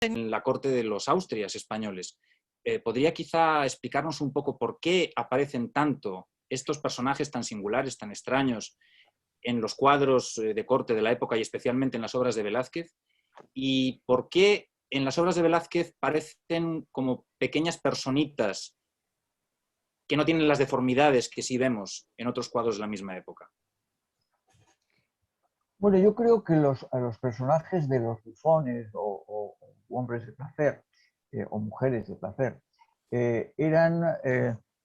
en la corte de los Austrias españoles. ¿Podría quizá explicarnos un poco por qué aparecen tanto estos personajes tan singulares, tan extraños, en los cuadros de corte de la época y especialmente en las obras de Velázquez? ¿Y por qué en las obras de Velázquez parecen como pequeñas personitas que no tienen las deformidades que sí vemos en otros cuadros de la misma época? Bueno, yo creo que a los personajes de los bufones o hombres de placer o mujeres de placer eran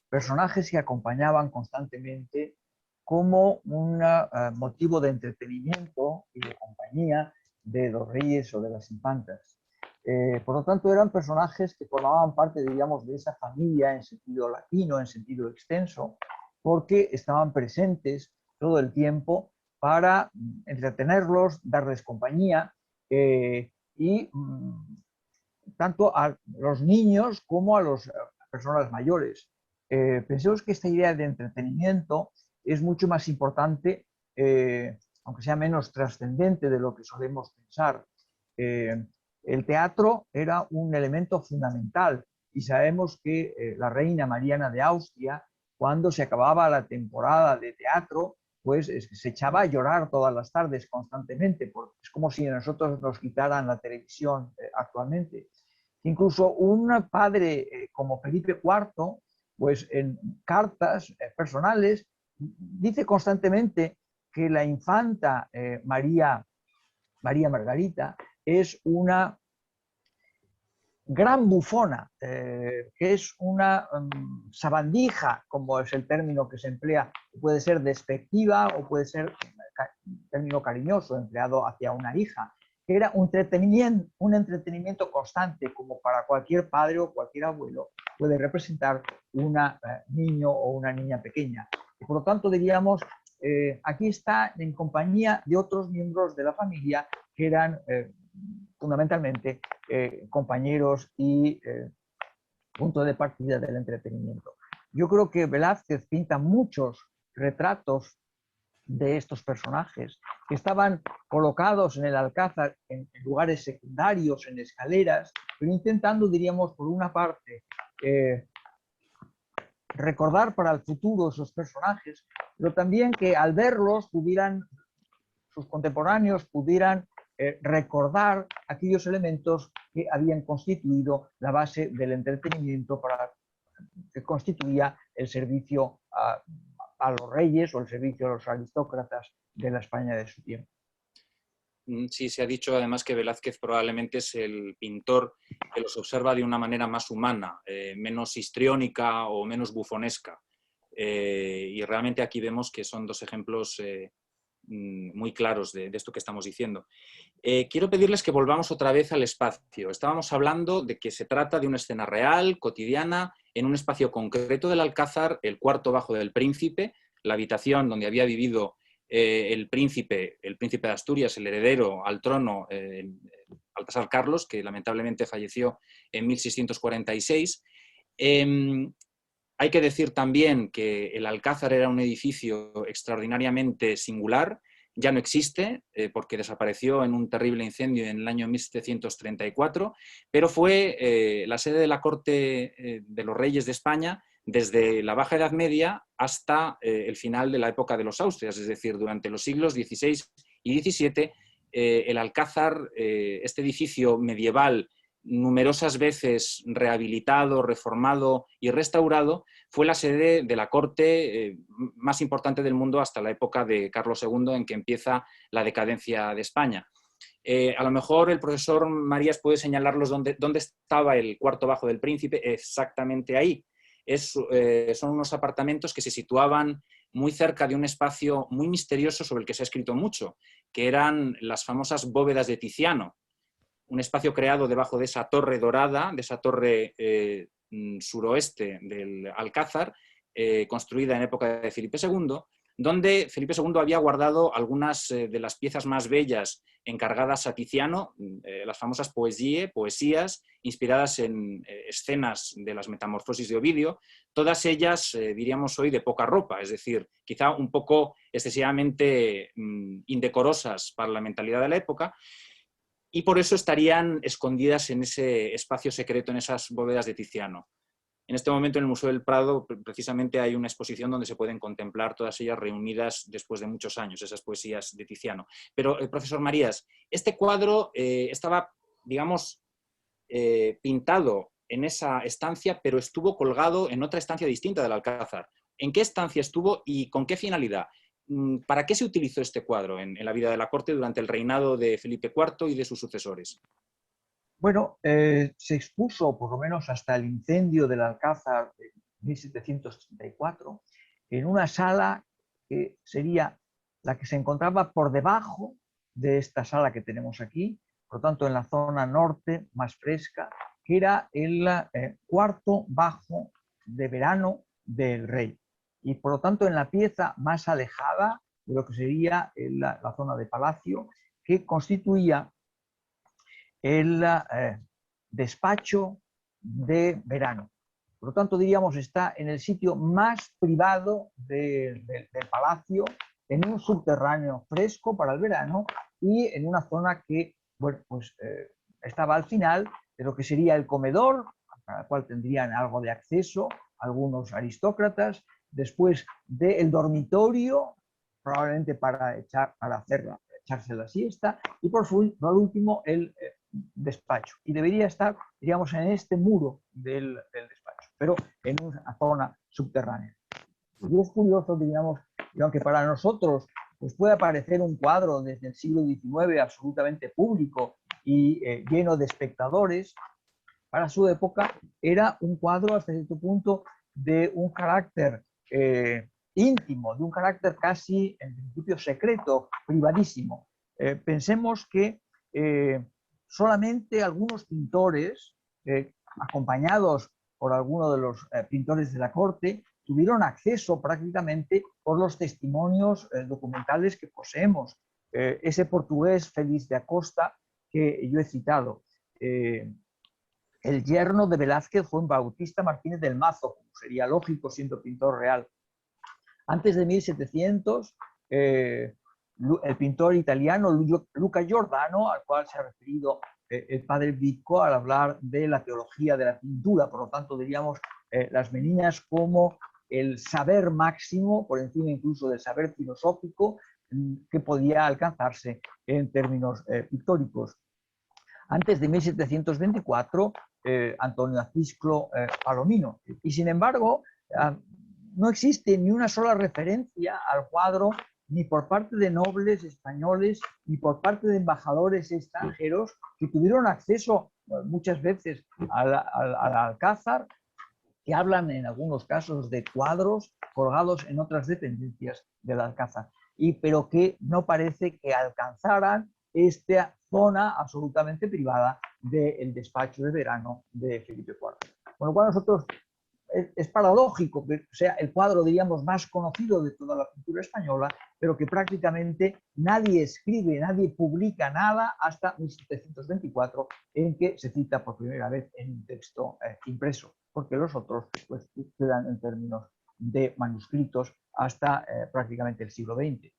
personajes que acompañaban constantemente como un motivo de entretenimiento y de compañía de los reyes o de las infantas. Por lo tanto, eran personajes que formaban parte, diríamos, de esa familia en sentido latino, en sentido extenso, porque estaban presentes todo el tiempo para entretenerlos, darles compañía y tanto a los niños como a las personas mayores. Pensemos que esta idea de entretenimiento es mucho más importante, aunque sea menos trascendente de lo que solemos pensar. El teatro era un elemento fundamental y sabemos que la reina Mariana de Austria, cuando se acababa la temporada de teatro, pues se echaba a llorar todas las tardes constantemente, porque es como si a nosotros nos quitaran la televisión actualmente. Incluso un padre como Felipe IV, pues en cartas personales, dice constantemente que la infanta María Margarita es una gran bufona, que es una sabandija, como es el término que se emplea, puede ser despectiva o puede ser un término cariñoso empleado hacia una hija, que era un entretenimiento constante, como para cualquier padre o cualquier abuelo puede representar un niño o una niña pequeña. Y por lo tanto, diríamos, aquí está en compañía de otros miembros de la familia que eran fundamentalmente compañeros y punto de partida del entretenimiento. Yo creo que Velázquez pinta muchos retratos de estos personajes que estaban colocados en el Alcázar en lugares secundarios, en escaleras, pero intentando, diríamos, por una parte, recordar para el futuro esos personajes, pero también que al verlos pudieran, sus contemporáneos pudieran recordar aquellos elementos que habían constituido la base del entretenimiento que constituía el servicio a los reyes o el servicio a los aristócratas de la España de su tiempo. Sí, se ha dicho además que Velázquez probablemente es el pintor que los observa de una manera más humana, menos histriónica o menos bufonesca. Y realmente aquí vemos que son dos ejemplos muy claros de esto que estamos diciendo. Quiero pedirles que volvamos otra vez al espacio. Estábamos hablando de que se trata de una escena real, cotidiana, en un espacio concreto del Alcázar, el cuarto bajo del príncipe, la habitación donde había vivido el príncipe de Asturias, el heredero al trono, Baltasar Carlos, que lamentablemente falleció en 1646. Hay que decir también que el Alcázar era un edificio extraordinariamente singular, ya no existe porque desapareció en un terrible incendio en el año 1734, pero fue la sede de la corte de los reyes de España desde la Baja Edad Media hasta el final de la época de los Austrias, es decir, durante los siglos XVI y XVII, el Alcázar, este edificio medieval numerosas veces rehabilitado, reformado y restaurado, fue la sede de la corte más importante del mundo hasta la época de Carlos II, en que empieza la decadencia de España. A lo mejor el profesor Marías puede señalarlos dónde estaba el cuarto bajo del príncipe, exactamente ahí. Son unos apartamentos que se situaban muy cerca de un espacio muy misterioso sobre el que se ha escrito mucho, que eran las famosas bóvedas de Tiziano, un espacio creado debajo de esa torre dorada, de esa torre suroeste del Alcázar, construida en época de Felipe II, donde Felipe II había guardado algunas de las piezas más bellas encargadas a Tiziano, las famosas poesías, inspiradas en escenas de las Metamorfosis de Ovidio, todas ellas, diríamos hoy, de poca ropa, es decir, quizá un poco excesivamente indecorosas para la mentalidad de la época. y por eso estarían escondidas en ese espacio secreto, en esas bóvedas de Tiziano. En este momento en el Museo del Prado precisamente hay una exposición donde se pueden contemplar todas ellas reunidas después de muchos años, esas poesías de Tiziano. Pero, profesor Marías, este cuadro estaba, digamos, pintado en esa estancia, pero estuvo colgado en otra estancia distinta del Alcázar. ¿En qué estancia estuvo y con qué finalidad? ¿Para qué se utilizó este cuadro en la vida de la corte durante el reinado de Felipe IV y de sus sucesores? Bueno, se expuso por lo menos hasta el incendio del Alcázar de 1734 en una sala que sería la que se encontraba por debajo de esta sala que tenemos aquí, por lo tanto en la zona norte más fresca, que era el cuarto bajo de verano del rey. Y por lo tanto en la pieza más alejada de lo que sería la zona de palacio, que constituía el despacho de verano. Por lo tanto, diríamos, está en el sitio más privado del palacio, en un subterráneo fresco para el verano y en una zona que, bueno, pues estaba al final de lo que sería el comedor, al cual tendrían algo de acceso algunos aristócratas, después del dormitorio, probablemente para echarse la siesta, y por último el despacho. Y debería estar, digamos, en este muro del despacho, pero en una zona subterránea. Y es curioso, digamos, que aunque para nosotros pues puede parecer un cuadro desde el siglo XIX absolutamente público y lleno de espectadores, para su época era un cuadro hasta cierto punto de un carácter íntimo, de un carácter casi, en principio, secreto, privadísimo. Pensemos que solamente algunos pintores, acompañados por algunos de los pintores de la corte, tuvieron acceso prácticamente por los testimonios documentales que poseemos. Ese portugués Félix de Acosta que yo he citado, el yerno de Velázquez, Juan Bautista Martínez del Mazo, como sería lógico siendo pintor real. Antes de 1700, el pintor italiano Luca Giordano, al cual se ha referido el padre Vico al hablar de la teología de la pintura, por lo tanto diríamos las meninas como el saber máximo, por encima incluso del saber filosófico, que podía alcanzarse en términos pictóricos. Antes de 1724, Antonio Acisclo Palomino. Y sin embargo, no existe ni una sola referencia al cuadro ni por parte de nobles españoles ni por parte de embajadores extranjeros que tuvieron acceso muchas veces al Alcázar, que hablan en algunos casos de cuadros colgados en otras dependencias del Alcázar, pero que no parece que alcanzaran esta zona absolutamente privada del despacho de verano de Felipe IV. Con lo cual nosotros es paradójico que sea el cuadro, diríamos, más conocido de toda la pintura española, pero que prácticamente nadie escribe, nadie publica nada hasta 1724, en que se cita por primera vez en un texto impreso, porque los otros pues, quedan en términos de manuscritos hasta prácticamente el siglo XX.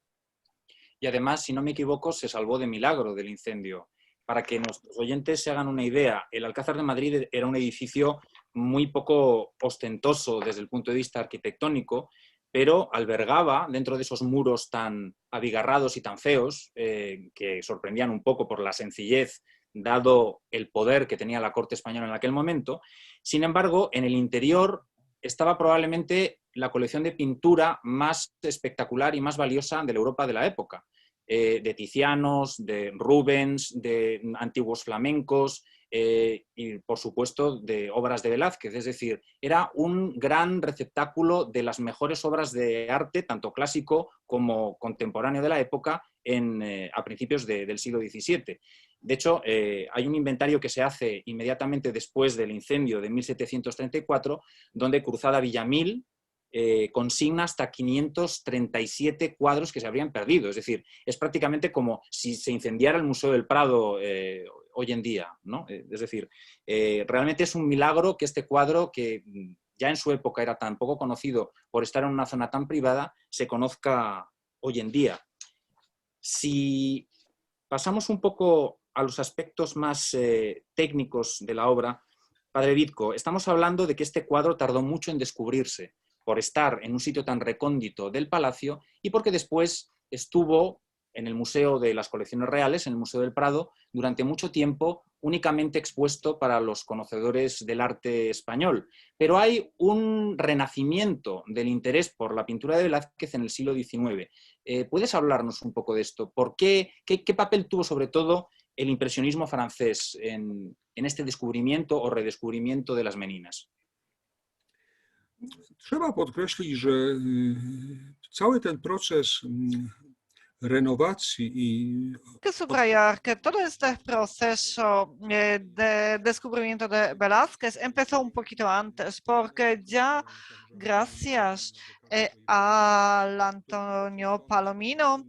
Y además, si no me equivoco, se salvó de milagro del incendio. Para que nuestros oyentes se hagan una idea, el Alcázar de Madrid era un edificio muy poco ostentoso desde el punto de vista arquitectónico, pero albergaba, dentro de esos muros tan abigarrados y tan feos, que sorprendían un poco por la sencillez, dado el poder que tenía la corte española en aquel momento. Sin embargo, en el interior estaba probablemente la colección de pintura más espectacular y más valiosa de la Europa de la época. De Tizianos, de Rubens, de antiguos flamencos y, por supuesto, de obras de Velázquez. Es decir, era un gran receptáculo de las mejores obras de arte, tanto clásico como contemporáneo de la época, a principios del siglo XVII. De hecho, hay un inventario que se hace inmediatamente después del incendio de 1734, donde Cruzada Villamil consigna hasta 537 cuadros que se habrían perdido. Es decir, es prácticamente como si se incendiara el Museo del Prado hoy en día, ¿no? Es decir, realmente es un milagro que este cuadro, que ya en su época era tan poco conocido por estar en una zona tan privada, se conozca hoy en día. Si pasamos un poco a los aspectos más técnicos de la obra, Padre Vitko, estamos hablando de que este cuadro tardó mucho en descubrirse por estar en un sitio tan recóndito del palacio y porque después estuvo en el Museo de las Colecciones Reales, en el Museo del Prado, durante mucho tiempo únicamente expuesto para los conocedores del arte español. Pero hay un renacimiento del interés por la pintura de Velázquez en el siglo XIX. ¿Puedes hablarnos un poco de esto? ¿Qué papel tuvo sobre todo el impresionismo francés en este descubrimiento o redescubrimiento de las Meninas? Trzeba podkreślić, że cały ten proces renovacji y que subrayar que todo este proceso de descubrimiento de Velázquez empezó un poquito antes, porque ya gracias al Antonio Palomino,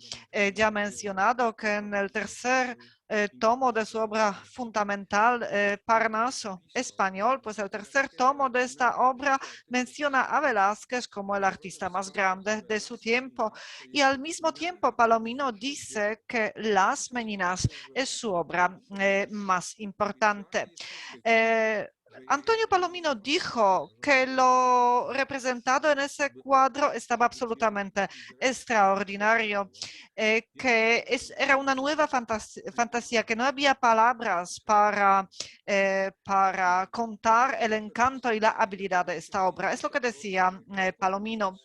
ya mencionado que en el tercer tomo de su obra fundamental, Parnaso Español, pues el tercer tomo de esta obra menciona a Velázquez como el artista más grande de su tiempo, y al mismo tiempo Palomino dice que Las Meninas es su obra más importante. Antonio Palomino dijo que lo representado en ese cuadro estaba absolutamente extraordinario, que era una nueva fantasía, que no había palabras para contar el encanto y la habilidad de esta obra. Es lo que decía Palomino.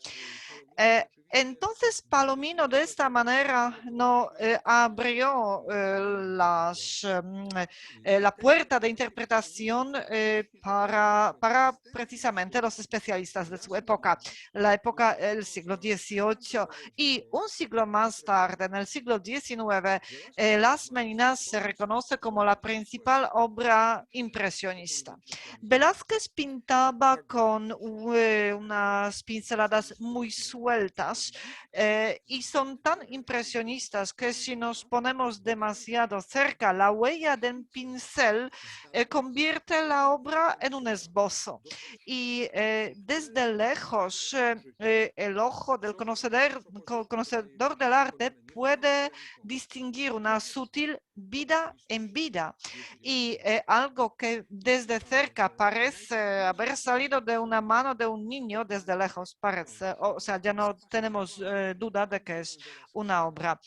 Entonces Palomino de esta manera no abrió la puerta de interpretación para precisamente los especialistas de su época, la época del siglo XVIII, y un siglo más tarde, en el siglo XIX, Las Meninas se reconoce como la principal obra impresionista. Velázquez pintaba con unas pinceladas muy sueltas y son tan impresionistas que si nos ponemos demasiado cerca, la huella del pincel convierte la obra en un esbozo. Y desde lejos, el ojo del conocedor del arte puede distinguir una sutil vida en vida, y algo que desde cerca parece haber salido de una mano de un niño, desde lejos parece, o sea, ya no tenemos duda de que es una obra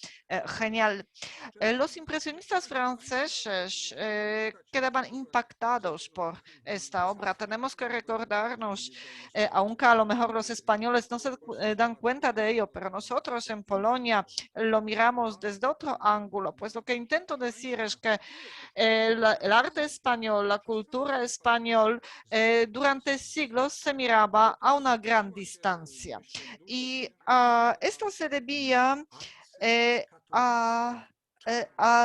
genial. Los impresionistas franceses quedaban impactados por esta obra. Tenemos que recordarnos, aunque a lo mejor los españoles no se dan cuenta de ello, pero nosotros en Polonia lo miramos desde otro ángulo. Pues lo que intento decir es que el arte español, la cultura español, durante siglos se miraba a una gran distancia. Y esto se debía a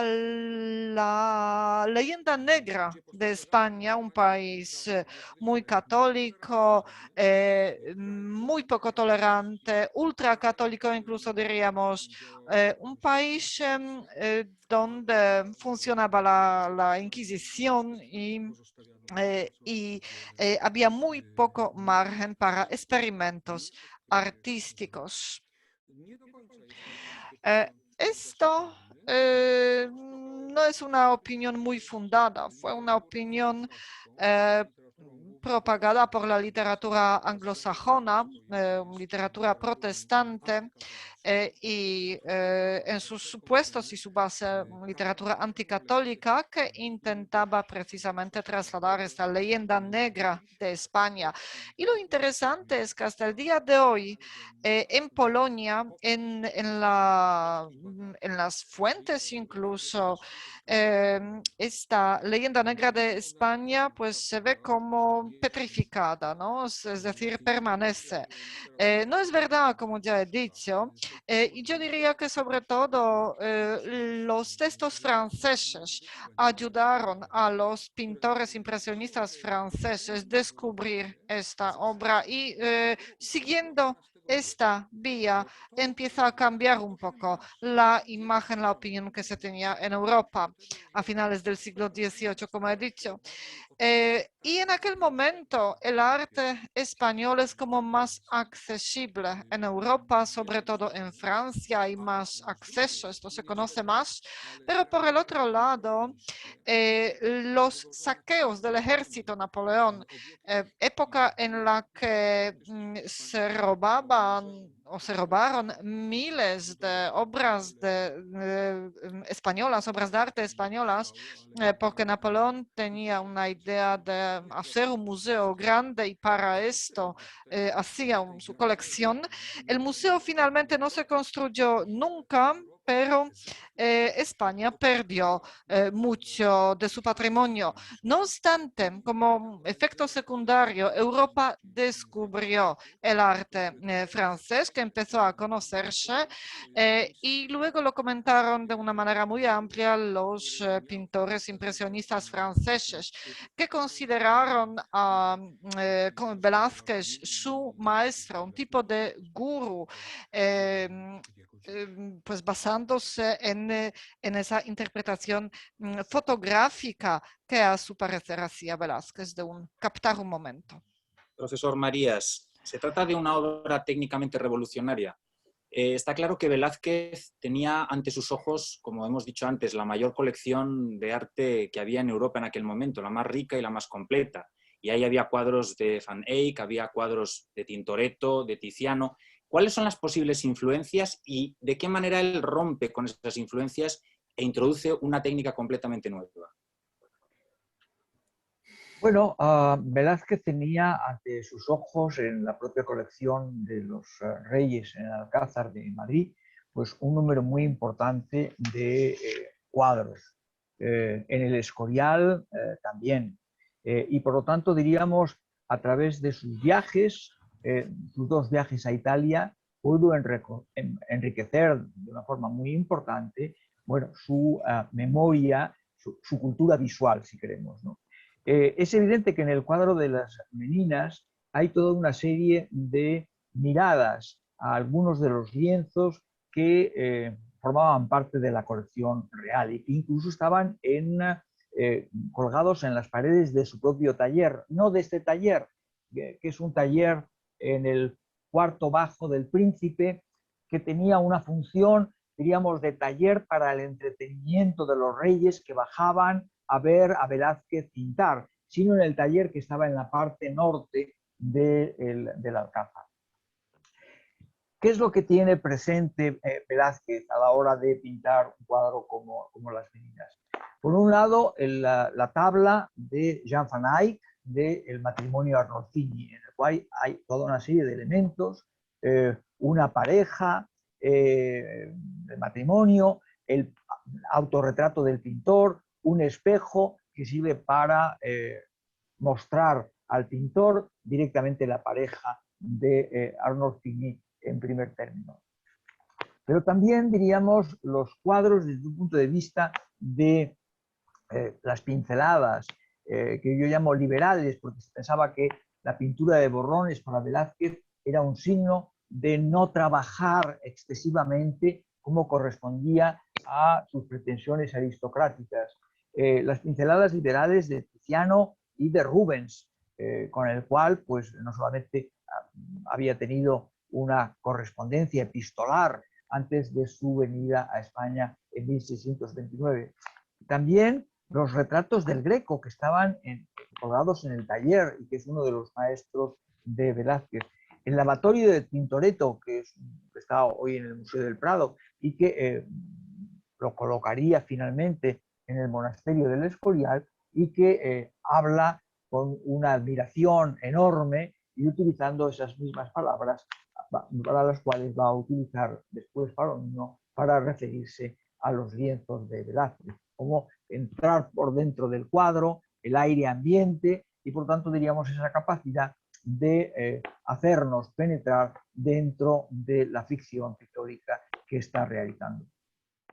la leyenda negra de España, un país muy católico, muy poco tolerante, ultracatólico incluso diríamos, un país donde funcionaba la Inquisición y había muy poco margen para experimentos artísticos. Esto no es una opinión muy fundada, fue una opinión propagada por la literatura anglosajona, literatura protestante, y en sus supuestos y su base literatura anticatólica, que intentaba precisamente trasladar esta leyenda negra de España. Y lo interesante es que hasta el día de hoy en Polonia, en las fuentes incluso, esta leyenda negra de España pues se ve como petrificada, ¿no? Es decir, permanece. No es verdad, como ya he dicho, y yo diría que sobre todo los textos franceses ayudaron a los pintores impresionistas franceses descubrir esta obra, y siguiendo esta vía empieza a cambiar un poco la imagen, la opinión que se tenía en Europa a finales del siglo XVIII, como he dicho. Y en aquel momento el arte español es como más accesible en Europa, sobre todo en Francia hay más acceso, esto se conoce más, pero por el otro lado, los saqueos del ejército Napoleón, época en la que se robaban o se robaron miles de obras españolas, obras de arte españolas, porque Napoleón tenía una idea de hacer un museo grande y para esto hacía su colección. El museo finalmente no se construyó nunca, pero España perdió mucho de su patrimonio. No obstante, como efecto secundario, Europa descubrió el arte francés que empezó a conocerse y luego lo comentaron de una manera muy amplia los pintores impresionistas franceses que consideraron a Velázquez su maestro, un tipo de gurú. Pues basándose en esa interpretación fotográfica que a su parecer hacía Velázquez de captar un momento. Profesor Marías, se trata de una obra técnicamente revolucionaria. Está claro que Velázquez tenía ante sus ojos, como hemos dicho antes, la mayor colección de arte que había en Europa en aquel momento, la más rica y la más completa. Y ahí había cuadros de Van Eyck, había cuadros de Tintoretto, de Tiziano. ¿Cuáles son las posibles influencias y de qué manera él rompe con esas influencias e introduce una técnica completamente nueva? Bueno, Velázquez tenía ante sus ojos en la propia colección de los Reyes en el Alcázar de Madrid, pues un número muy importante de cuadros. En el Escorial también. Y por lo tanto, diríamos, a través de sus viajes, sus dos viajes a Italia, pudo enriquecer de una forma muy importante, bueno, su memoria, su cultura visual, si queremos, ¿no? Es evidente que en el cuadro de las meninas hay toda una serie de miradas a algunos de los lienzos que formaban parte de la colección real y que incluso estaban colgados en las paredes de su propio taller, no de este taller, que es un taller en el cuarto bajo del Príncipe, que tenía una función, diríamos, de taller para el entretenimiento de los reyes que bajaban a ver a Velázquez pintar, sino en el taller que estaba en la parte norte del Alcázar. ¿Qué es lo que tiene presente Velázquez a la hora de pintar un cuadro como Las Meninas? Por un lado, la tabla de Jean Van Eyck del matrimonio Arnolfini, en el cual hay toda una serie de elementos, una pareja, el matrimonio, el autorretrato del pintor, un espejo que sirve para mostrar al pintor directamente la pareja de Arnolfini en primer término. Pero también diríamos los cuadros desde un punto de vista de las pinceladas, que yo llamo liberales, porque se pensaba que la pintura de borrones para Velázquez era un signo de no trabajar excesivamente como correspondía a sus pretensiones aristocráticas. Las pinceladas liberales de Tiziano y de Rubens, con el cual pues no solamente había tenido una correspondencia epistolar antes de su venida a España en 1629. También los retratos del Greco que estaban colgados en el taller y que es uno de los maestros de Velázquez. El lavatorio de Tintoretto, que está hoy en el Museo del Prado y que lo colocaría finalmente en el monasterio del Escorial y que habla con una admiración enorme y utilizando esas mismas palabras para las cuales va a utilizar después Palomino para referirse a los lienzos de Velázquez, como entrar por dentro del cuadro, el aire ambiente y por tanto diríamos esa capacidad de hacernos penetrar dentro de la ficción pictórica que está realizando.